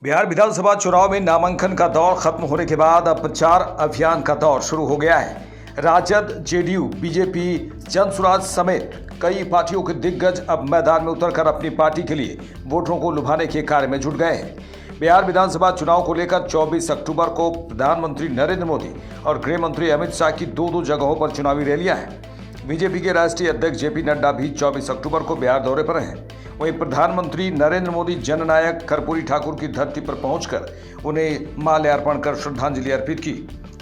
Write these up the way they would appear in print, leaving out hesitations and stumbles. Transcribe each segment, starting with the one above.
बिहार विधानसभा चुनाव में नामांकन का दौर खत्म होने के बाद अब प्रचार अभियान का दौर शुरू हो गया है। राजद, जेडीयू, बीजेपी, जनसुराज समेत कई पार्टियों के दिग्गज अब मैदान में उतरकर अपनी पार्टी के लिए वोटरों को लुभाने के कार्य में जुट गए हैं। बिहार विधानसभा चुनाव को लेकर 24 अक्टूबर को प्रधानमंत्री नरेंद्र मोदी और गृह मंत्री अमित शाह की दो जगहों पर चुनावी रैलियां हैं। बीजेपी के राष्ट्रीय अध्यक्ष जेपी नड्डा भी 24 अक्टूबर को बिहार दौरे पर हैं। वहीं प्रधानमंत्री नरेंद्र मोदी जननायक कर्पूरी ठाकुर की धरती पर पहुंचकर उन्हें माल्यार्पण कर श्रद्धांजलि अर्पित की।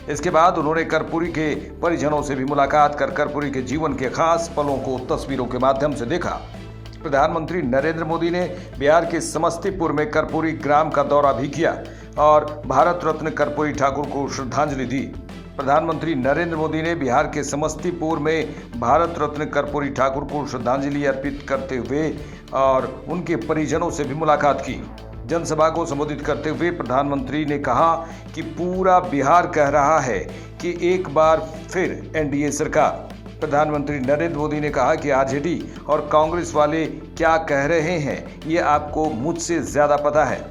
इसके बाद उन्होंने कर्पूरी के परिजनों से भी मुलाकात कर कर्पूरी के जीवन के खास पलों को तस्वीरों के माध्यम से देखा। प्रधानमंत्री नरेंद्र मोदी ने बिहार के समस्तीपुर में कर्पूरी ग्राम का दौरा भी किया और भारत रत्न कर्पूरी ठाकुर को श्रद्धांजलि दी। प्रधानमंत्री नरेंद्र मोदी ने बिहार के समस्तीपुर में भारत रत्न कर्पूरी ठाकुर को श्रद्धांजलि अर्पित करते हुए और उनके परिजनों से भी मुलाकात की। जनसभा को संबोधित करते हुए प्रधानमंत्री ने कहा कि पूरा बिहार कह रहा है कि एक बार फिर एनडीए सरकार। प्रधानमंत्री नरेंद्र मोदी ने कहा कि आरजेडी और कांग्रेस वाले क्या कह रहे हैं ये आपको मुझसे ज्यादा पता है।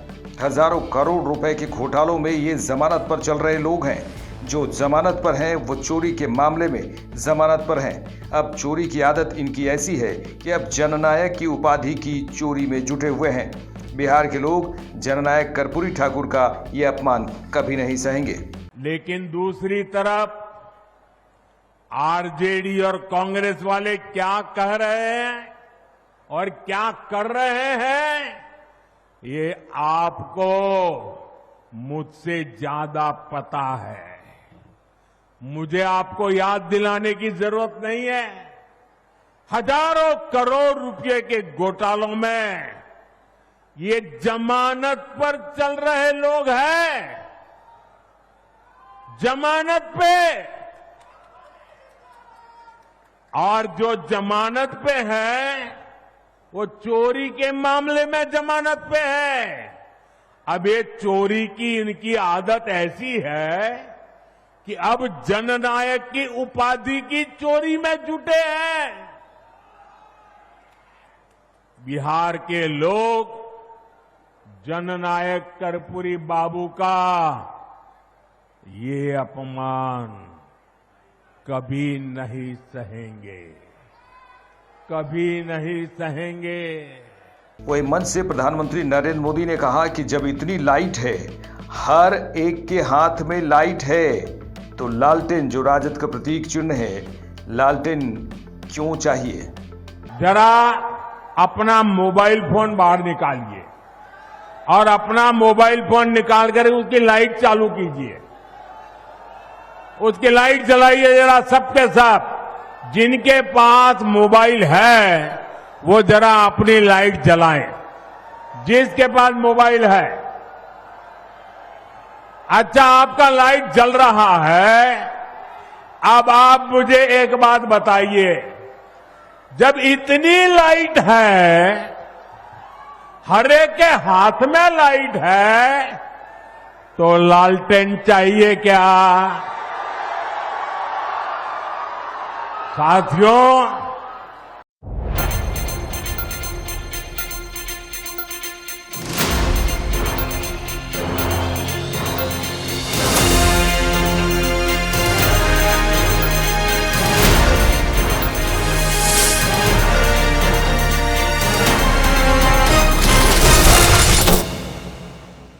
हजारों करोड़ रुपए के घोटालों में ये जमानत पर चल रहे लोग हैं। जो जमानत पर हैं वो चोरी के मामले में जमानत पर हैं। अब चोरी की आदत इनकी ऐसी है कि अब जननायक की उपाधि की चोरी में जुटे हुए हैं। बिहार के लोग जननायक कर्पूरी ठाकुर का ये अपमान कभी नहीं सहेंगे। लेकिन दूसरी तरफ आरजेडी और कांग्रेस वाले क्या कह रहे हैं और क्या कर रहे हैं ये आपको मुझसे ज्यादा पता है। मुझे आपको याद दिलाने की जरूरत नहीं है। हजारों करोड़ रुपए के घोटालों में ये जमानत पर चल रहे लोग हैं। जमानत पे, और जो जमानत पे है वो चोरी के मामले में जमानत पे है। अब ये चोरी की इनकी आदत ऐसी है कि अब जननायक की उपाधि की चोरी में जुटे हैं। बिहार के लोग जननायक कर्पूरी बाबू का ये अपमान कभी नहीं सहेंगे, कभी नहीं सहेंगे। वही मंच से प्रधानमंत्री नरेंद्र मोदी ने कहा कि जब इतनी लाइट है, हर एक के हाथ में लाइट है, तो लालटेन जो राजद का प्रतीक चिन्ह है, लालटेन क्यों चाहिए? जरा अपना मोबाइल फोन बाहर निकालिए और अपना मोबाइल फोन निकाल कर उसकी लाइट चालू कीजिए, उसकी लाइट जलाइए जरा सबके सब। जिनके पास मोबाइल है वो जरा अपनी लाइट जलाएं। जिसके पास मोबाइल है, अच्छा आपका लाइट जल रहा है। अब आप मुझे एक बात बताइए, जब इतनी लाइट है, हर एक के हाथ में लाइट है, तो लालटेन चाहिए क्या? साथियों,